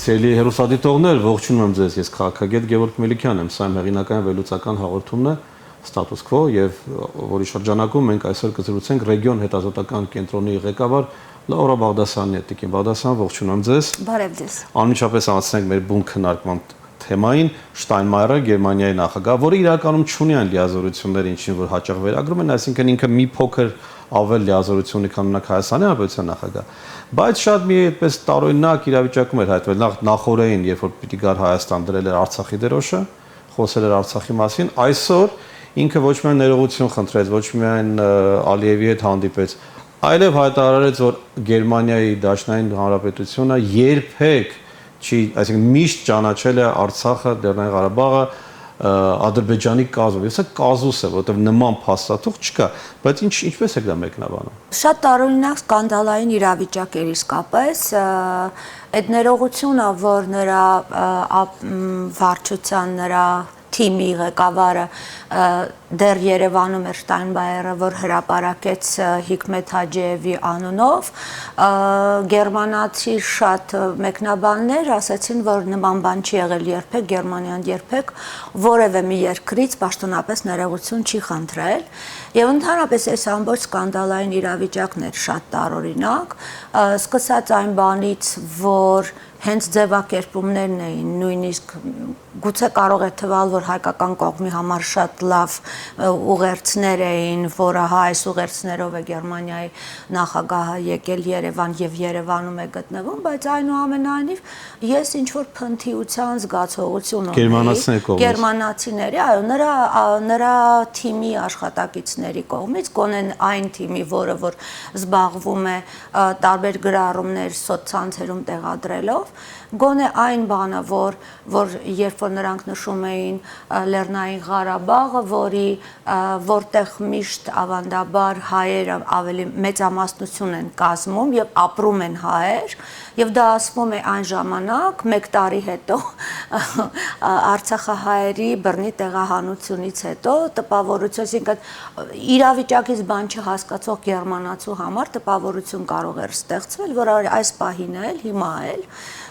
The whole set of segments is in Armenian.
Սիրելի հեռուստադիտողներ, ողջունում եմ ձեզ, ես քաղաքագետ Գևորգ Մելիքյանն եմ, սա հեղինական վերլուծական հաղորդումն է Status Quo եւ որի շրջանակում մենք այսօր կզրուցենք ռեգիոն հետազոտական կենտրոնի ղեկավար Լաուրա Բաղդասարյանի հետ։ Տիկին Բաղդասարյան, ողջունում եմ ձեզ։ Բարև ձեզ։ Անմիջապես անցնենք մեր բուն քննարկման թեմային Շտայնմայերը, Գերմանիայի նախագահ, որը իրականում չունի այն լիազորությունները, ինչին որ հաճախ վերագրում են, այսինքն ինքը մի փոքր ավել լիազորություն ունի, քան մնաք Հայաստանի Հանրապետության նախագահ, բայց շատ մի այդպես տարօրինակ իրավիճակում էր հայտնվել նախորդին, երբ որ պիտի գար Հայաստան, դրել էր Արցախի դրոշը, խոսել էր Արցախի մասին, այսօր ինքը ոչ միայն ներողություն խնդրեց, ոչ միայն Ալիևի հետ հանդիպեց, այլև հայտարարեց, որ Գերմանիայի Դաշնային Հանրապետությունը երբեք չի, այսինքն միշտ ճանաչել է Արցախը, Լեռնային Ղարաբաղը Ադրբեջանի կազմով։ Սա կազուս է, որովհետև նման փաստաթուղթ չկա, բայց ինչպես եք դա մեկնաբանում։ Շատ տարօրինակ սկանդալային իրավիճակ էր իսկապես, այդ ներողությունը, որ նրա վարչության, նրա թիմի ղեկավարը դեռ Երևանում էր Շտայնմայերը, որ հրապարակեց Հիկմեթ Հաջիևի անունով, գերմանացի շատ մեկնաբաններ ասացին, որ նման բան չի եղել երբեք, Գերմանիան երբեք որևէ մի երկրից պաշտոնապես ներողություն չի խնդրել, եւ ընդհանրապես այս ամբողջ սկանդալային իրավիճակն էր շատ տարօրինակ, սկսած այն բանից, որ հենց ձևակերպումներն էին, նույնիսկ գուցե կարող է թվալ, որ հայկական կողմի համար շատ լավ ուղերձներ էին, որը այս ուղերձներով է Գերմանիայի նախագահը եկել Երևան եւ Երևանում է գտնվում, բայց այնուամենայնիվ ես ինչ-որ փնթիության զգացողություն ունեի գերմանացիների, այո, նրա թիմի աշխատակիցների կողմից, գոնե այն թիմի, որը որ զբաղվում է տարբեր գրառումներ սոցցանցերում տեղադրելով, գոնե այն բանը, որ երբ որ նրանք նշում էին Լեռնային Ղարաբաղը, որտեղ միշտ ավանդաբար հայերը ավելի մեծամասնություն են կազմում եւ ապրում են հայեր, եւ դա ասվում է այն ժամանակ, 1 տարի հետո Արցախահայերի բռնի տեղահանությունից հետո տպավորություն, այսինքն իրավիճակից բան չհասկացող գերմանացու համար տպավորություն կարող էր ստեղծվել, որ այս պահին էլ, հիմա էլ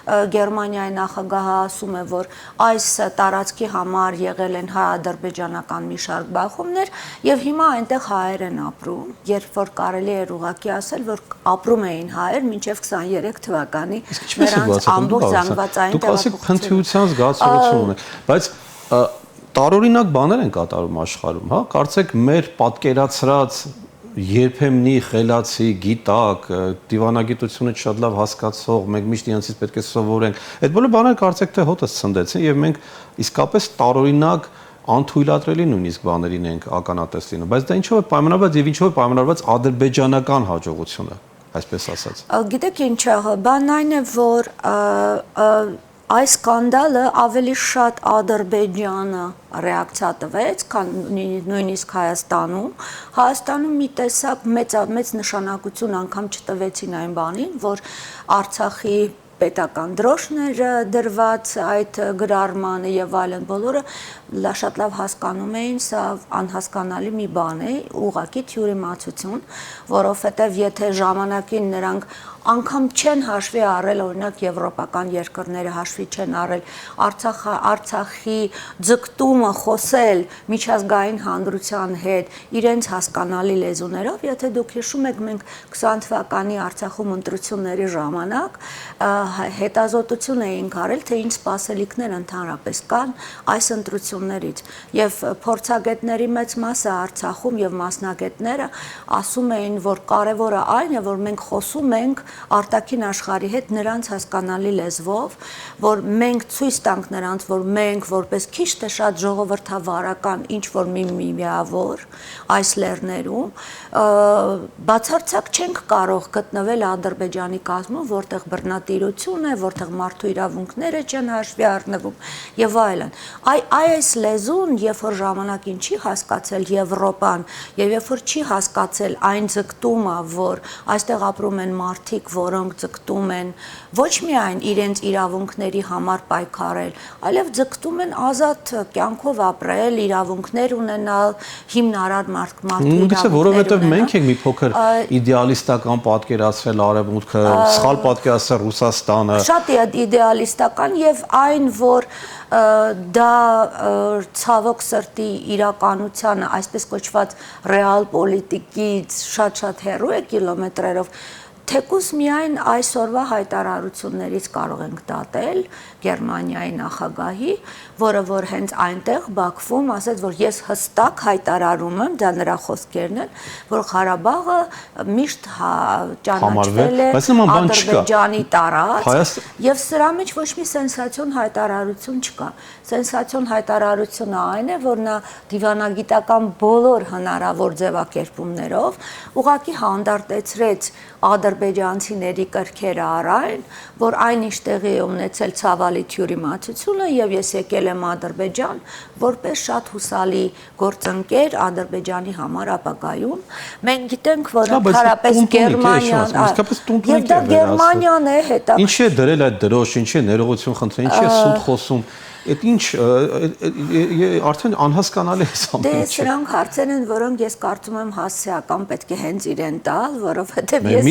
Գերմանիայի նախագահը ասում է, որ այս տարածքի համար եղել են հայ-ադրբեջանական մի շարք բախումներ եւ հիմա այնտեղ հայեր են ապրում, երբ որ կարելի էր ուղղակի ասել, որ ապրում էին հայեր մինչեւ 23 թվականի նրանց ամբողջ զանգվածային տեղափոխությունը։ Դուք ասեք փնթիության զգացողություն ունեք, բայց տարօրինակ բաներ են կատարում աշխարհում, հա, կարծեք մեր պատկերացրած երբեմնի խելացի, գիտակ, դիվանագիտությունը շատ լավ հասկացող, մենք միշտ իրենցից պետք է սովորենք։ Այդ բոլոր բաները կարծեք թե հոտս ցնդեցին եւ մենք իսկապես տարօրինակ անթույլատրելի նույնիսկ բաներին ենք ականատես լինում, բայց դա ինչով է պայմանավորված եւ ինչով է պայմանավորված ադրբեջանական հաջողությունը, այսպես ասած։ Գիտեք ինչ է, բանն այն է, որ այս սկանդալը ավելի շատ Ադրբեջանը ռեակցիա տվեց, քան նույնիսկ Հայաստանում։ Հայաստանում մի տեսակ մեծ նշանակություն անգամ չտվեցին այն բանին, որ Արցախի պետական դրոշն էր դրված այդ գրառմանը եւ այլն, բոլորը շատ լավ հասկանում էին, սա անհասկանալի մի բան է, ուղղակի թյուրիմացություն, որովհետեւ եթե ժամանակին նրանք անգամ չեն հաշվի առել, օրինակ եվրոպական երկրները հաշվի չեն առել Արցախի ձգտումը խոսել միջազգային հանրության հետ իրենց հասկանալի լեզուներով, եթե դուք հիշում եք, մենք 20 թվականի Արցախում ընտրությունների ժամանակ հետազոտություն էինք արել, թե ինչ սպասելիքներ ընդհանրապես կան այս ընտրություններից եւ փորձագետների մեծ մասը Արցախում եւ մասնագետները ասում էին, որ կարեւորը այն է, որ մենք խոսում ենք արտաքին աշխարհի հետ նրանց հասկանալի լեզվով, որ մենք ցույց տանք նրանց, որ մենք որպես քիչ թե շատ ժողովրդավարական ինչ որ մի միավոր այս լեռներում բացարձակ չենք կարող գտնվել Ադրբեջանի կազմում, որտեղ բռնատիրություն է, որտեղ մարդու իրավունքները չեն հաշվի առնվում եւ այլն։ Այս լեզուն, երբ որ ժամանակին չի հասկացել Եվրոպան եւ երբ որ չի հասկացել այն ձգտումը, որ այստեղ ապրում են մարդիկ, մարդիկ, որոնք ձգտում են ոչ միայն իրենց իրավունքների համար պայքարել, այլև ձգտում են ազատ կյանքով ապրել, իրավունքներ ունենալ, հիմնարար մարդու Գուցե որովհետև մենք ենք մի փոքր Ա- իդեալիստական պատկերացրել Արևմուտքը, սխալ պատկերացրել Ռուսաստանը։ Շատ իդեալիստական եւ այն, որ դա ցավոք սրտի իրականությանը, այսպես կոչված ռեալ պոլիտիկից շատ հեռու է կիլոմետրերով, թեկուզ միայն այսօրվա հայտարարություններից կարող ենք դատել Գերմանիայի նախագահի, որը որ հենց այնտեղ Բաքվում ասաց, որ ես հստակ հայտարարում եմ, դա նրա խոսքերն են, որ Ղարաբաղը միշտ ճանաչվել է Ադրբեջանի տարածք, եւ սրա մեջ ոչ մի սենսացիոն հայտարարություն չկա։ Սենսացիոն հայտարարությունը այն է, որ նա դիվանագիտական բոլոր հնարավոր ձևակերպումներով ուղղակի հանդարտեցրեց ադրբեջանցիների կրքերը առայն, որ այնիշ տեղի է ունեցել ցավալի թյուրիմացությունը եւ ես եկել եմ Ադրբեջան որպես շատ հուսալի գործընկեր Ադրբեջանի համար ապագայում։ Մենք գիտենք, որ ընդհանրապես Գերմանիան, եւ դա Գերմանիան է հետաքրքիր։ Ինչ է դրել այդ դրոշ, ինչ է ներողություն խնդրել, ինչ է սուտ խոսում։ Այդ ինչ արդեն անհասկանալի է սա։ Դե սրանք հարցեր են, որոնք ես կարծում եմ հասցեական պետք է հենց իրեն տալ, որովհետև ես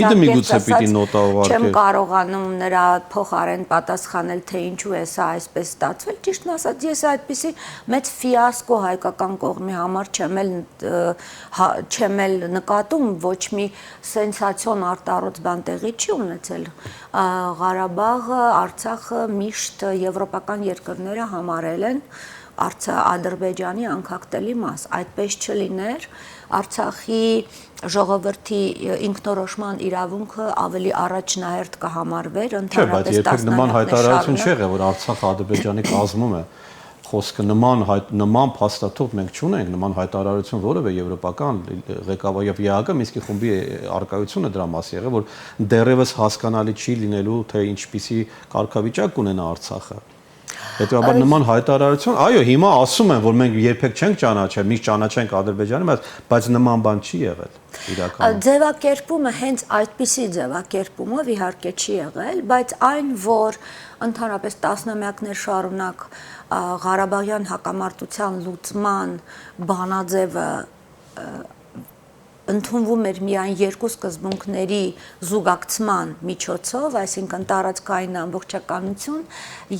չեմ կարողանում նրա փոխարեն պատասխանել, թե ինչու է սա այսպես ստացվել։ Ճիշտն ասած, ես այդպիսի մեծ ֆիասկո հայկական կողմի համար չեմ էլ նկատում, ոչ մի սենսացիոն արտառոց բան տեղի չի ունեցել։ Ղարաբաղը, Արցախը միշտ եվրոպական երկրները համարել են Ադրբեջանի անկախտելի մաս, այդպես չլիներ, Արցախի ժողովրդի ինքնորոշման իրավունքը ավելի առաջնահերթ կհամարվեր ընդհանրապես տասնամյակներ շարունակ։ Որ Արցախը Ադրբեջանի կազմում է, խոսքը նման փաստաթուղթ մենք չունենք, նման հայտարարություն որևէ եվրոպական ղեկավար եւ ԵԱՀԿ Մինսկի խումբի արկայությունը դրա մաս եղել, որ դեռևս հասկանալի չի լինելու, թե ինչպիսի կարգավիճակ կունենա Արցախը։ Հետևաբար նման հայտարարություն, այո, հիմա ասում են, որ մենք երբեք չենք ճանաչել, միշտ ճանաչենք Ադրբեջանը, բայց նման բան չի եղել իրականում։ Ձևակերպումը հենց այդպիսի ձևակերպումով իհարկե չի եղել, բայց այն, որ ընդհանրապես տասնամյակներ շարունակ Ղարաբաղյան հակամարտության լուծման բանաձևը ընդունվում էր միայն երկու սկզբունքների զուգակցման միջոցով, այսինքն տարածքային ամբողջականություն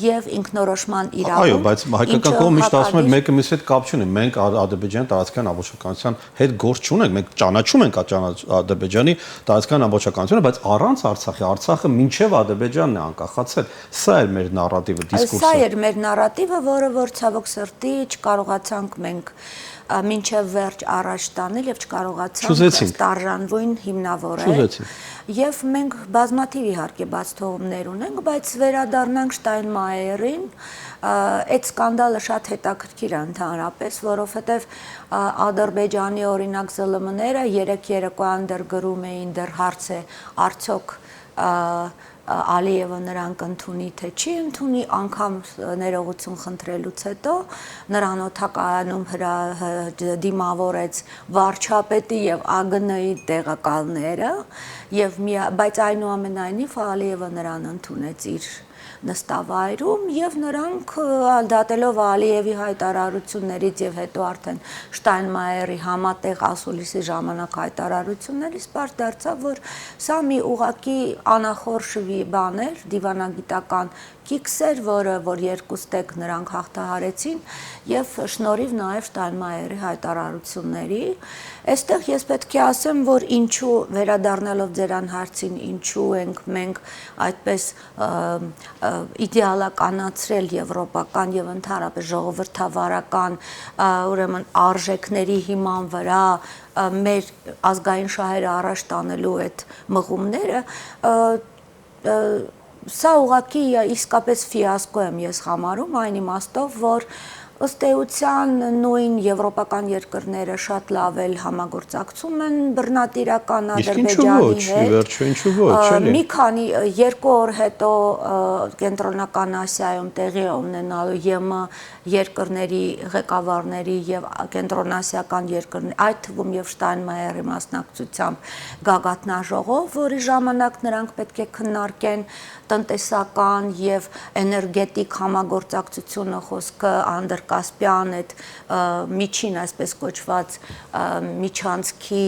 եւ ինքնորոշման իրավունք։ Այո, բայց հայկական կողմը միշտ ասում է մեկը մյուսի հետ կապ չունի։ Մենք Ադրբեջանի տարածքային ամբողջականության հետ գործ չունենք, մենք ճանաչում ենք Ադրբեջանի տարածքային ամբողջականությունը, բայց առանց Արցախի, Արցախը մինչեւ Ադրբեջանն է անկախացել։ Սա էր մեր նարատիվը, դիսկուրսը։ Սա էր մեր նարատիվը, որը որ ցավոք սրտի չկարողացանք մենք մինչև վերջ առաջ տանել եւ չկարողացանք ստարժանվույն հիմնավորել։ Եվ մենք բազմաթիվ իհարկե բաց թողումներ ունենք, բայց վերադառնանք Շտայնմայերին, այդ սկանդալը շատ հետաքրքիր է ընդհանրապես, որովհետեւ Ադրբեջանի օրինակ ԶԼՄ-ները երեք երեկոյան դեռ գրում էին, դեռ հարց է արդյոք Ալիևը նրանք ընդունի թե չի ընդունի, անգամ ներողություն խնդրելուց հետո նրան օդակայանում դիմավորեց վարչապետի եւ ԱԳՆ-ի տեղակալները բայց այնուամենայնիվ Ալիևը նրան ընդունեց իր նստավայրում եւ նրանք դատելով Ալիևի հայտարարություններից եւ հետո արդեն Շտայնմայերի համատեղ ասուլիսի ժամանակ հայտարարություններից պարզ դարձավ, որ սա մի ուղակի անախորժ բան էր, դիվանագիտական կիքս էր, որ երկուստեք նրանք հաղթահարեցին եւ շնորհիվ նաեւ Շտայնմայերի հայտարարությունների։ Այստեղ ես պետք է ասեմ, որ ինչու վերադառնալով ձեր հարցին, ինչու ենք մենք այդպես իդեալականացրել եվրոպական եւ ընդհանրապես ժողովրդավարական ուրեմն արժեքների հիման վրա մեր ազգային շահերը առաջ տանելու այդ մղումները, սա ուղղակի իսկապես ֆիասկո եմ ես համարում այն իմաստով, որ ըստ էության նույն եվրոպական երկրները շատ լավ էլ համագործակցում են բռնատիրական Ադրբեջանի հետ։ Վերջո ինչու ոչ, էլի։ Մի քանի երկու օր հետո Կենտրոնական Ասիայում տեղի ունենալու ԵՄ երկրների ղեկավարների եւ կենտրոնասիական երկրների, այդ թվում եւ Շտայնմայերի մասնակցությամբ գագաթնաժողով, որի ժամանակ նրանք պետք է քննարկեն տնտեսական եւ էներգետիկ համագործակցությունը, խոսքը Անդրկասպյան այդ միջին, այսպես կոչված միջանցքի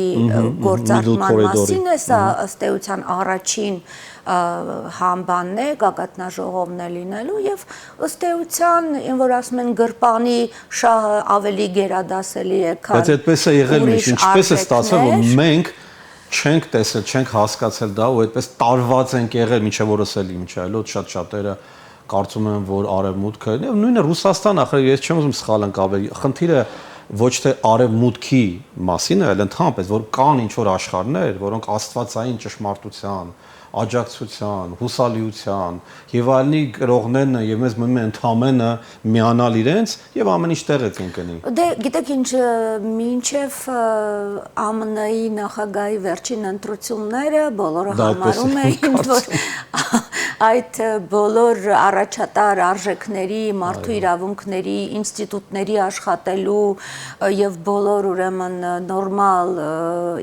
գործարկման մասին է, սա ըստ էության առաջին համբանն է, գագաթնաժողովն է լինելու եւ ըստ էության, ինչ որ ասում են գրպանի շահը ավելի գերադասելի է, քան բայց այդպես է եղել միշտ, ինչպես է ստացվել, որ մենք չենք տեսել, չենք հասկացել դա ու այդպես տարված ենք եղել, մինչև որս էլ ինչ այլ շատ շատերը կարծում են, որ արևմուտքը, եւ նույնը Ռուսաստան, ախր ես չեմ ուզում սխալ ընկալել, խնդիրը ոչ թե արևմուտքի մասին է, այլ ընդհանրապես, որ կան ինչ որ աշխարհներ, որոնք աստվածային ճշմարտության, աջակցության, հուսալիության եւ այլնի գրողներն եւ մեզ մնում է ընդամենը միանալ իրենց եւ ամեն ինչ տեղից ընկնի։ Դե գիտեք ինչ, մինչեւ ԱՄՆ-ի նախագահի վերջին ընտրությունները բոլորը համարում էին, որ այդ բոլոր առաջատար արժեքների, մարդու իրավունքների, ինստիտուտների աշխատելու եւ բոլոր ուրեմն նորմալ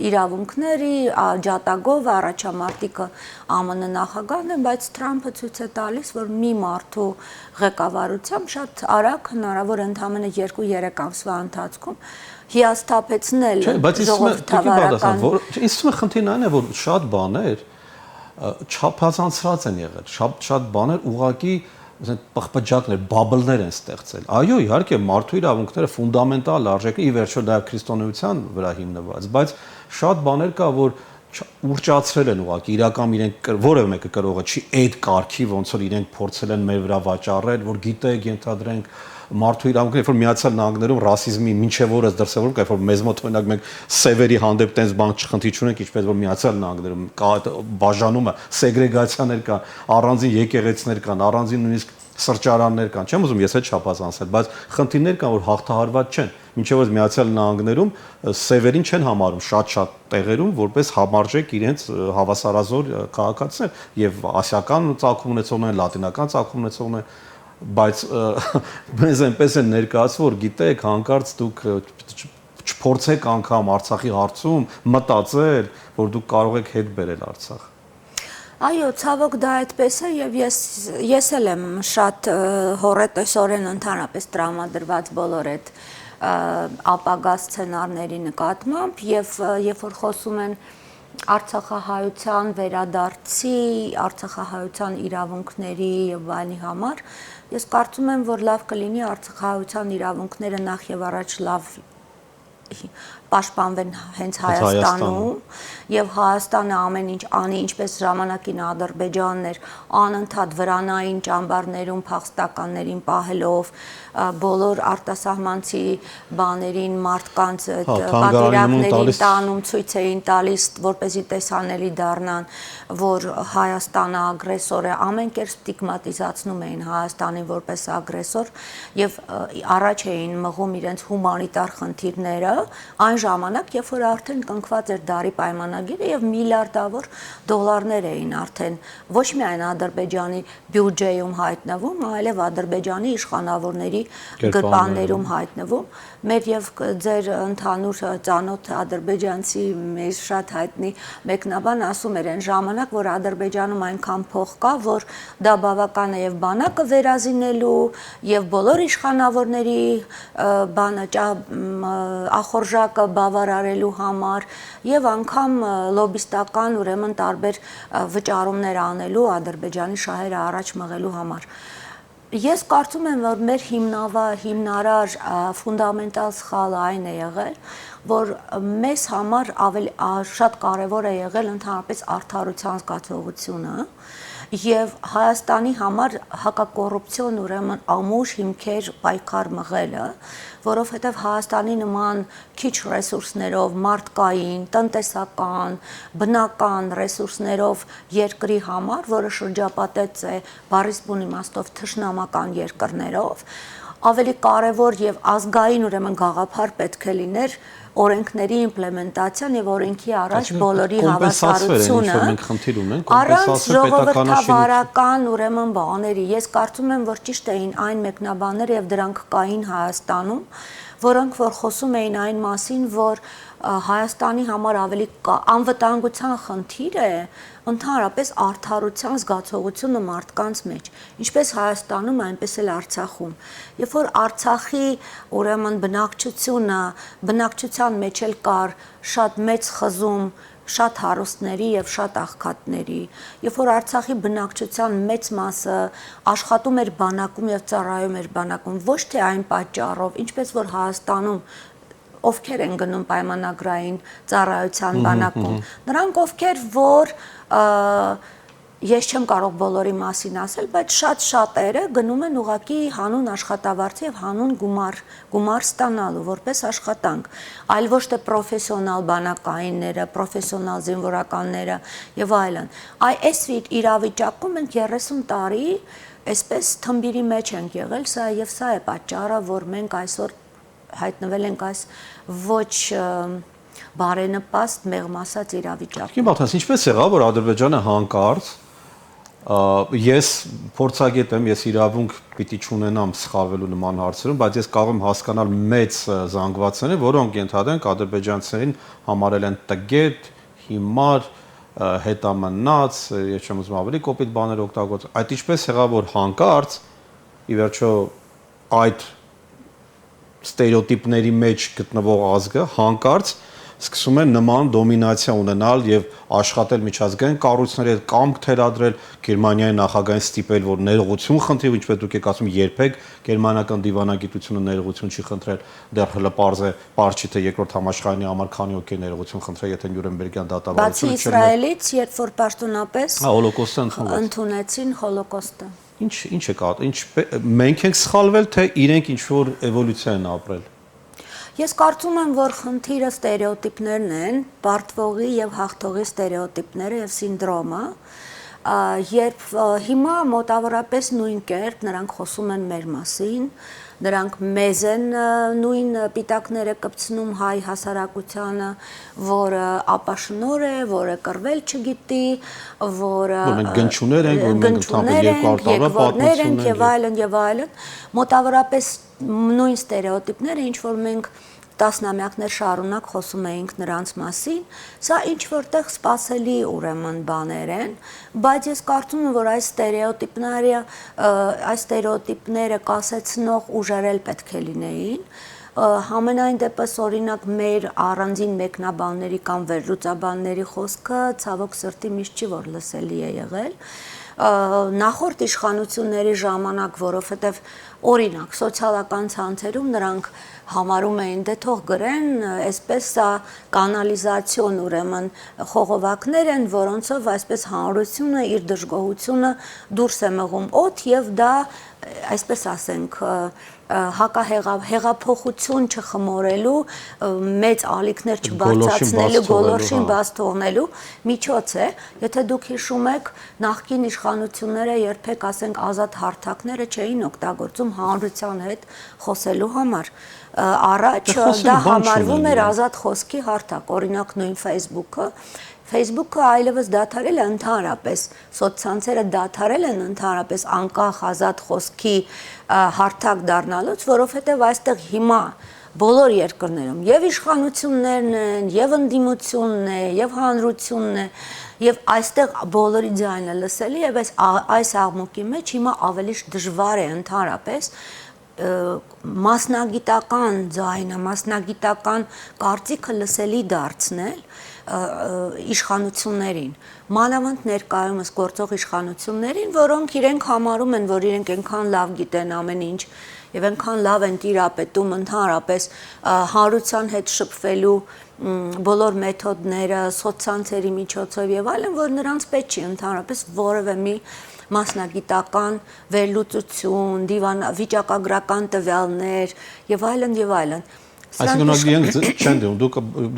իրավունքների ջատագով առաջամարտիկը ԱՄՆ նախագահն է, բայց Թրամփը ցույց է տալիս, որ մի մարդու ղեկավարությամբ շատ արագ հնարավոր է ընդամենը 2-3 ամսվա ընթացքում հիասթափեցնել ժողովրդավարական։ Ինձ թվում է խնդիրն այն է, որ շատ բաներ չափազանցրած են եղել, շատ բաներ ուղղակի պղպջակներ, բաբլներ են ստեղծել։ Այո, իհարկե, մարդու իրավունքները ֆունդամենտալ արժեք է, ի վերջո դա քրիստոնեության վրա հիմնված, բայց շատ բաներ կա, որ ուրճացրել են ուղղակի, իրական իրենք որևէ մեկը կրողը չի այդ կարգի, ոնց որ իրենք փորձել են մեր վրա վաճառել, որ գիտեք, ենթադրենք մարդու իրավունքները, որ Միացյալ Նահանգներում ռասիզմի մինչև օրս դրսևորում կա, որ մեզ մոտ օրինակ մենք սևերի հանդեպ տենց բան չխնդիր չունենք, ինչպես որ Միացյալ Նահանգներում կա բաժանումը, սեգրեգացիաներ կան, առանձին եկեղեցիներ կան, առանձին նույնիսկ սրճարաններ կան, չեմ ուզում ես այդ չափազանցել, բայց խնդիրներ կան, որ հաղթահարված չեն, մինչև որ Միացյալ Նահանգներում սևերին չեն համարում շատ տեղերում որպես համարժեք իրենց հավասարազոր քաղաքացիներ եւ ասիական ծագում ունեցողներ, լատինական ծագում ունեցողներ, բայց մեզ այնպես են ներկայացվում, որ գիտեք, հանկարծ դուք չփորձեք անգամ Արցախի հարցում մտածել, որ դուք կարող եք հետ բերել Արցախ։ Այո, ցավոք դա այդպես է եւ ես էլ եմ շատ հորետեսորեն ընդհանրապես տրամադրված բոլոր այդ ապագա սցենարների նկատմամբ եւ երբ որ խոսում են Արցախահայության վերադարձի, Արցախահայության իրավունքների եւ այլնի համար, ես կարծում եմ, որ լավ կլինի Արցախահայության իրավունքները նախ եւ առաջ լավ պաշտպանվեն հենց Հայաստանում եւ Հայաստանը ամեն ինչ անի, ինչպես ժամանակին Ադրբեջանն էր անընդհատ վրանային ճամբարներում փախստականներին պահելով, բոլոր արտասահմանցի բաներին մարդկանց պատվիրակներին տանում, ցույց էին տալիս, որպեսզի տեսանելի դառնան, որ Հայաստանը ագրեսոր է, ամեն կերպ ստիգմատիզացնում էին Հայաստանին որպես ագրեսոր եւ առաջ էին մղում իրենց հումանիտար խնդիրները այն ժամանակ, երբ որ արդեն կնքված էր դարի պայմանագիրը եւ միլիարդավոր դոլարներ էին արդեն ոչ միայն Ադրբեջանի բյուջեում հայտնվում, այլև Ադրբեջանի իշխանավորների գրպաններում հայտնվում։ Մեր եւ ձեր ընդհանուր ծանոթ ադրբեջանցի մեր շատ հայտնի մեկնաբան ասում էր այն ժամանակ, որ Ադրբեջանում այնքան փող կա, որ դա բավական է եւ բանակը վերազինելու եւ բոլոր իշխանավորների բանը ախորժակը բավարարելու համար եւ անգամ լոբիստական ուրեմն տարբեր վճարումներ անելու Ադրբեջանի շահերը առաջ մղելու համար։ Ես կարծում եմ, որ մեր հիմնարար ֆունդամենտալ սխալը այն է եղել, որ մեզ համար ավելի շատ կարևոր է եղել ընդհանրապես արդարության զգացողությունը եւ Հայաստանի համար հակակոռուպցիոն ուրեմն ամուր հիմքեր պայքար մղելը, որովհետեւ Հայաստանի նման քիչ ռեսուրսներով, մարդկային, տնտեսական, բնական ռեսուրսներով երկրի համար, որը շրջապատեց է բառիս բուն իմաստով թշնամական երկրներով, ավելի կարևոր եւ ազգային ուրեմն գաղափար պետք է լիներ օրենքների իմպլեմենտացիան եւ օրենքի առաջ բոլորի հավասարությունը առանց ժողովրդավարական ուրեմն բաների ես կարծում եմ որ ճիշտ էին այն մեկնաբանները եւ դրանք կային Հայաստանում որոնք որ խոսում էին այն մասին որ Հայաստանի համար ավելի անվտանգության խնդիր է ընդհանրապես արդարության զգացողությունը մարդկանց մեջ ինչպես Հայաստանում այնպես էլ Արցախում երբ որ Արցախի ուրեմն բնակչության մեջ էլ կար շատ մեծ խզում շատ հարուստների եւ շատ աղքատների երբ որ Արցախի բնակչության մեծ մասը աշխատում էր բանակում եւ ծառայում էր բանակում ոչ թե այն պատճառով ինչպես որ Հայաստանում ովքեր են գնում պայմանագրային ծառայության բանակում նրանք ովքեր որ ես չեմ կարող բոլորի մասին ասել բայց շատերը գնում են ուղակի հանուն աշխատավարձի եւ հանուն գումար ստանալու որպես աշխատանք այլ ոչ թե պրոֆեսիոնալ բանակայինները պրոֆեսիոնալ զինվորականները եւ այլն այս իրավիճակում մենք 30 տարի այսպես թմբիրի մեջ ենք եղել սա է պատճառը որ մենք այսօր հայտնվել ենք այս ոչ բարենպաստ մեղմ ասած իրավիճակում։ Քիմ բաթաս ինչպես եղավ որ Ադրբեջանը հանկարծ ես փորձագետ եմ ես իրավունք պիտի չունենամ սխալվելու նման հարցերում բայց ես կարող եմ հասկանալ մեծ զանգվածները որոնք ենթադրենք ադրբեջանցիներին համարել են տգետ հիմար հետամնաց ես չեմ ուզում ավելի կոպիտ բաներ օգտագործել այդ ինչպես եղավ որ հանկարծ ի վերջո այդ ստերեոտիպների մեջ գտնվող ազգը հանկարծ սկսում է նման դոմինացիա ունենալ եւ աշխատել միջազգային կառույցների հետ կամք թելադրել Գերմանիայի նախագահին ստիպել որ ներողություն խնդրի ինչպես դուք եք ասում երբեք գերմանական դիվանագիտությունը ներողություն չի խնդրել դեռ հələ պարզ է պարզ չի թե երկրորդ համաշխարհային համար քանի օքեյ ներողություն խնդրել եթե Նյուրնբերգյան դատավարությունը բացի Իսրայելից երբ որ պաշտոնապես հոլոկոստը ընդունեցին հոլոկոստը Ինչ է կա մենք ենք սխալվել թե իրենք ինչ որ էվոլյուցիա են ապրել Ես կարծում եմ, որ խնդիրը ստերեոտիպներն են, բարդվողի եւ հաղթողի ստերեոտիպները եւ սինդրոմը, երբ հիմա մոտավորապես նույն կերպ նրանք խոսում են մեր մասին, նրանք մեզ են նույն պիտակները կպցնում հայ հասարակությանը, որը ապաշնոր է, որը կռվել չգիտի, որը մենք գնչուներ ենք, որ մենք ընդհանրապես 200 տարվա պատմություն ենք եւ այլն, մոտավորապես նույն ստերեոտիպները, ինչ որ մենք տասնամյակներ շարունակ խոսում էինք նրանց մասին, սա ինչ որտեղ սпасելի ուրեմն բաներ են, բայց ես կարծում եմ, որ այս ստերեոտիպները կասեցնող ուժերել պետք է լինեին, Համենայն դեպս օրինակ մեր առանձին մեկնաբանների կամ վերլուծաբանների խոսքը ցավոք սրտի միշտ չի որ լսելի է եղել նախորդ իշխանությունների ժամանակ, որովհետև օրինակ սոցիալական ցանցերում նրանք համարում էին դե թող գրեն, այսպես սա կանալիզացիոն ուրեմն խողովակներ են, որոնցով այսպես հանրությունը իր դժգոհությունը դուրս է մղում օդ եւ դա այսպես ասենք հեղափոխություն չխմորելու մեծ ալիքներ չբարձրացնելու գոլորշին բաց թողնելու միջոց է եթե դուք հիշում եք նախկին իշխանությունները երբեք ասենք ազատ հարթակները չէին օգտագործում հանրության հետ խոսելու համար առաջ դա համարվում էր ազատ խոսքի հարթակ օրինակ նույն Facebook-ը այլևս դադարել է ընդհանրապես սոցցանցերը դադարել են ընդհանրապես անկախ ազատ խոսքի հարթակ դառնալուց, որովհետև այստեղ հիմա բոլոր երկրներում եւ իշխանություններն են, եւ ընդդիմությունն է, եւ հանրությունն է, եւ այստեղ բոլորի ձայնը լսելի եւ այս աղմուկի մեջ հիմա ավելի դժվար է ընդհանրապես մասնագիտական ձայնը, մասնագիտական կարծիքը լսելի դարձնել իշխանություններին, մանավանդ ներկայումս գործող իշխանություններին, որոնք իրենք համարում են, որ իրենք այնքան լավ գիտեն ամեն ինչ եւ այնքան լավ են տիրապետում ընդհանրապես հանրության հետ շփվելու բոլոր մեթոդները, սոցցանցերի միջոցով եւ այլն, որ նրանց պետք չի ընդհանրապես որևէ մի մասնագիտական վերլուծություն, վիճակագրական տվյալներ եւ այլն եւ այլն։ Այսինքն իրենք չեն դնում,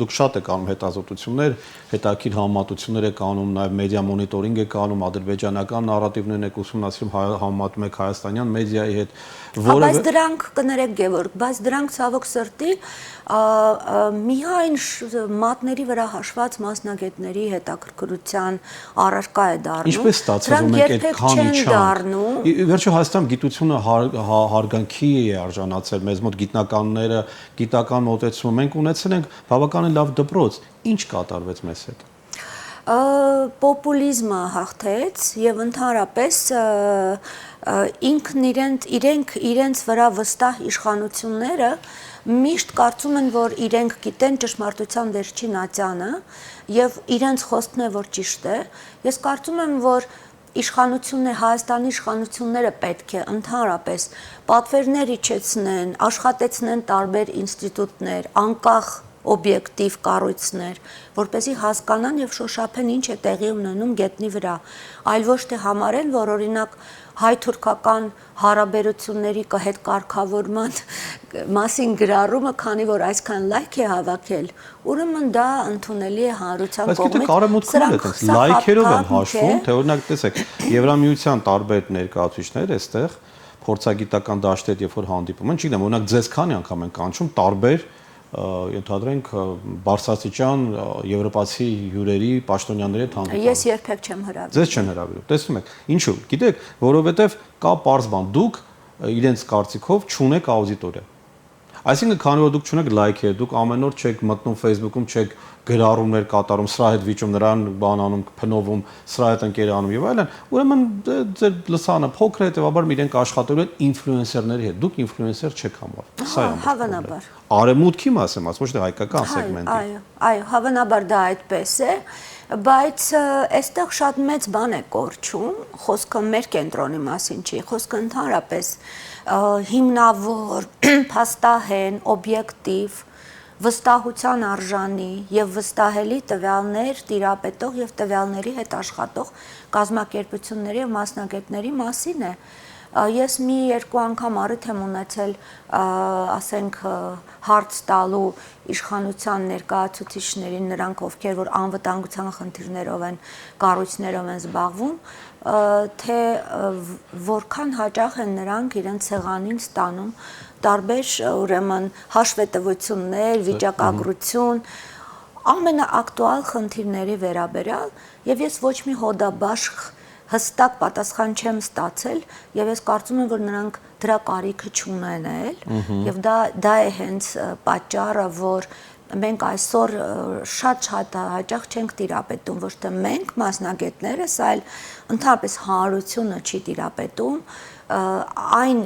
դուք շատ եք անում հետազոտություններ, հետաքրքիր համեմատություններ եք անում, նաև մեդիա մոնիտորինգ եք անում, ադրբեջանական նարատիվներն եք ուսումնասիրում, համեմատում եք հայաստանյան մեդիայի հետ, Բայց դրանք կներեք Գևորգ, բայց դրանք ցավոք սրտի միայն մատների վրա հաշված մասնագետների հետաքրքրության առարկա է դառնում։ Ինչպես ստացվում է այդ քանի չանք։ Վերջո Հայաստանում գիտությունը հարգանքի է արժանացել, մեզ մոտ գիտնականները գիտական մոտեցում մենք ունեցել ենք բավականին լավ դպրոց։ Ինչ կատարվեց մեզ հետ։ Պոպուլիզմը հաղթեց եւ ընդհանրապես իրենց վրա վստահ իշխանությունները միշտ կարծում են, որ իրենք գիտեն ճշմարտության վերջին ատյանը եւ իրենց խոսքն է, որ ճիշտ է։ Ես կարծում եմ, որ Հայաստանի իշխանությունները պետք է ընդհանրապես պատվերներ իջեցնեն, աշխատեցնեն տարբեր ինստիտուտներ, անկախ օբյեկտիվ կառույցներ, որպեսզի հասկանան եւ շոշափեն ինչ է տեղի ունենում գետնի վրա, այլ ոչ թե համարեն, որ օրինակ հայ-թուրքական հարաբերությունների հետ կարգավորման մասին գրառումը, քանի որ այսքան լայք է հավաքել, ուրեմն դա ընդունելի է հանրության կողմից։ Բայց կարևորությունն է այդպես, լայքերով են հաշվում, թե օրինակ տեսեք, Եվրամիության տարբեր ներկայացուցիչներ այստեղ փորձագիտական դաշտեր երբ որ հանդիպում են, չգիտեմ, օրինակ ձեզ քանի անգամ են կանչում տարբեր ենթադրենք բարձրաստիճան եվրոպացի հյուրերի պաշտոնյաների հետ հանդիպում։ Ես երբեք չեմ հրավիրում։ Ձեզ չեն հրավիրում։ Տեսնում եք, ինչու՞։ Գիտեք, որովհետև կա պարզ բան, դուք իրենց կարծիքով չունեք աուդիտորիա։ Այսինքն, քանի որ դուք չունեք լայքեր, դուք ամեն օր չեք մտնում Facebook-ում, չեք գրառումներ կատարում, սրա հետ վիճում, նրան բանանում, փնովում, սրա հետ ընկերանում եւ այլն, ուրեմն ձեր լսանը փոքր է, հետեւաբար իրենք աշխատելու են ինֆլուենսերների հետ։ Դուք ինֆլուենսեր չեք համարվում։ Սա է։ Հավանաբար։ Արևմուտքի մասը, ոչ թե հայկական սեգմենտի։ Այո, հավանաբար դա այդպես է, բայց այստեղ շատ մեծ բան է կորչում, խոսքը մեր կենտրոնի մասին չի, խոսքը ընդհանրապես հիմնավոր, փաստահեն, օբյեկտիվ, վստահության արժանի եւ վստահելի տվյալներ տիրապետող եւ տվյալների հետ աշխատող կազմակերպությունների եւ մասնագետների մասին է։ Ես մի երկու անգամ առիթ եմ ունեցել, ասենք, հարց տալու իշխանության ներկայացուցիչներին, նրանք ովքեր որ անվտանգության խնդիրներով են, կառույցներով են զբաղվում, թե որքան հաճախ են նրանք իրենց սեղանին ստանում տարբեր ուրեմն հաշվետվություններ, վիճակագրություն, ամենաակտուալ խնդիրների վերաբերյալ, եւ ես ոչ մի հոդաբաշխ հստակ պատասխան չեմ ստացել եւ ես կարծում եմ, որ նրանք դրա կարիքը չունեն էլ եւ դա է հենց պատճառը, որ մենք այսօր շատ հաճախ չենք տիրապետում, ոչ թե մենք մասնագետներս, այլ ընդհանրապես հանրությունը չի տիրապետում այն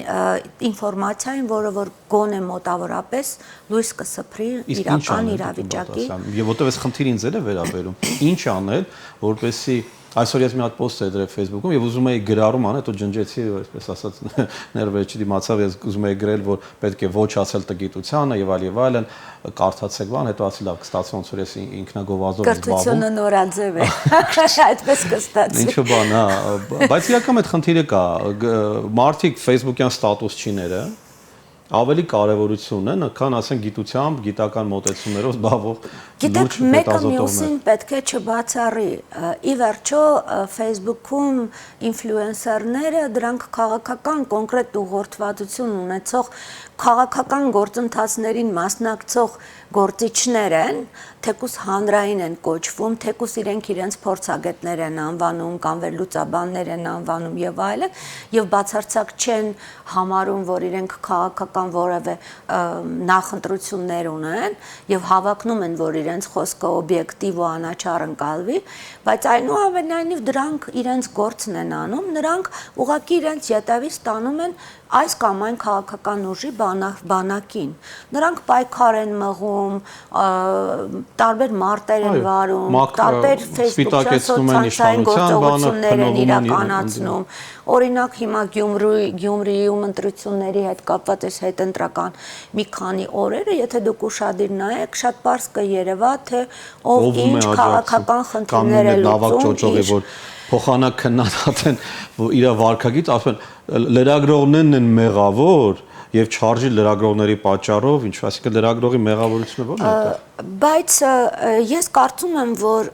ինֆորմացիային, որը որ գոնե մոտավորապես լույս կսփռի իրական իրավիճակի։ Եվ որտեղ այս խնդիրը ինձ էլ է վերաբերում, ինչ անել, որպեսզի այսօր ես մի հատ post եմ դրել Facebook-ում եւ ուզում էի գրառում անել, հետո ջնջեցի, այսպես ասած, ներվերը չդիմացավ, ես ուզում էի գրել, որ պետք է ոչ ասել տգիտությանը եւ այլն, կարդացեք բան, հետո ասի լավ, կստացի ոնց որ ես ինքնագովազդով եմ զբաղվում։ Կրթությունը նորաձև է։ Այդպես կստացի։ Ինչու բան, հա, բայց իրական այդ խնդիրը կա, մարդիկ Facebook-յան ստատուսչիները ավելի կարևորություն են, քան ասեն գիտությամբ, գիտական մոտեցումներով զբաղվող Գիտեք, մեկը մյուսին պետք է չբացառի։ Ի վերջո Facebook-ում ինֆլուենսերները դրանք քաղաքական կոնկրետ ուղղորդվածություն ունեցող քաղաքական գործընթացներին մասնակցող գործիչներ են, թեկուզ հանրային են կոչվում, թեկուզ իրենց փորձագետներ են անվանում կամ վերլուծաբաններ են անվանում եւ այլն, եւ բացարձակ չեն համարում, որ իրենք քաղաքական որևէ նախընտրություններ ունեն եւ հավակնում են, որ իրենց խոսքը օբյեկտիվ ու անաչառ ընկալվի, բայց այնուամենայնիվ դրանք իրենց գործն են անում, նրանք ուղղակի իրենց յետևի ստանում են այս կամ այն քաղաքական ուժի բանակին։ Նրանք պայքար են մղում, տարբեր մարտեր են վարում, տարբեր Facebook-յան սոցիալական գործողություններ են իրականացնում։ Օրինակ հիմա Գյումրիում ընտրությունների հետ կապված այս հետընտրական մի քանի օրերը, եթե դուք ուշադիր նայեք, շատ պարզ կերևա, թե ով ինչ քաղաքական խնդիրներ է լուծում, փոխանակ քննադատեն իր վարկագից, ասում են լրագրողներն են մեղավոր, եւ չարժի լրագրողների պատճառով, ինչ ասիկա լրագրողի մեղավորությունը ո՞րն է դա։ Բայց ես կարծում եմ, որ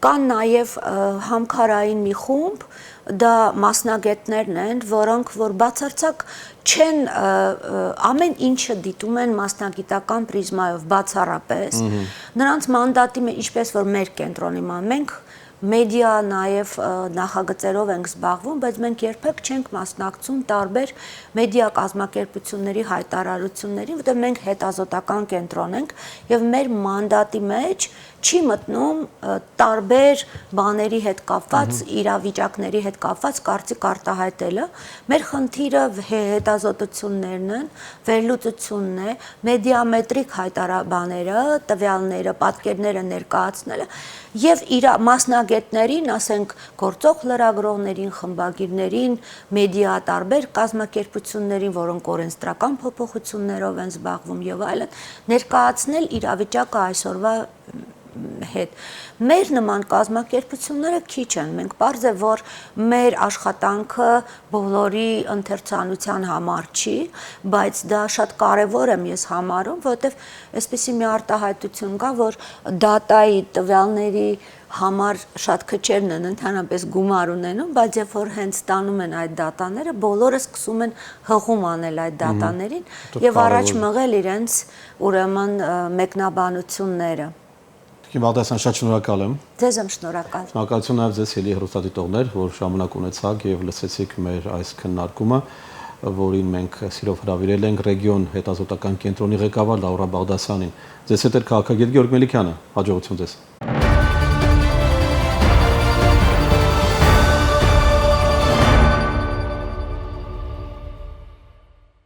կան նաև համքարային մի խումբ, դա մասնագետներն են, որոնք որ բացարձակ չեն ամեն ինչը դիտում են մասնագիտական պրիզմայով բացառապես, նրանց մանդատի ինչպես որ մեր կենտրոնի մենք մեդիա նաև նախագծերով ենք զբաղվում, բայց մենք երբեք չենք մասնակցում տարբեր մեդիա կազմակերպությունների հայտարարություններին, որտեղ մենք հետազոտական կենտրոն ենք եւ մեր մանդատի մեջ չի մտնում տարբեր բաների հետ կապված, իրավիճակների հետ կապված կարծիք արտահայտելը, մեր խնդիրը հետազոտություններն են, վերլուծությունն է, մեդիամետրիկ հայտարարությունները, տվյալները, պատկերները ներկայացնելը եւ իր մասնագետներին, ասենք, գործող լրագրողներին, խմբագիրներին, մեդիա տարբեր կազմակերպություններին, որոնք օրենսդրական փոփոխություններով են զբաղվում եւ այլն, ներկայացնել իրավիճակը այսօրվա հետ։ Մեր նման կազմակերպությունները քիչ են, մենք պարզ է, որ մեր աշխատանքը բոլորի ընթերցանության համար չի, բայց դա շատ կարևոր եմ ես համարում, որովհետև այսպիսի մի արտահայտություն կա, որ դատայի տվյալների համար շատ քչերն են ընդհանրապես գումար ունենում, բայց երբ որ հենց ստանում են այդ դատաները, բոլորը սկսում են հղում անել այդ դատաներին եւ առաջ մղել իրենց ուրեմն մեկնաբանությունները։ Բաղդասարյան, շատ շնորհակալ եմ։ Ձեզ եմ շնորհակալ։ Շնորհակալություն նաև ձեզ ելի հեռուստադիտողներ, որ ժամանակ ունեցաք եւ լսեցիք մեր այս քննարկումը, որին մենք սիրով հրավիրել ենք ռեգիոն հետազոտական կենտրոնի ղեկավար Լաուրա Բաղդասյանին։ Ձեզ հետ է քաղաքագետ Գեորգ Մելիքյանը։ Հաջողություն ձեզ։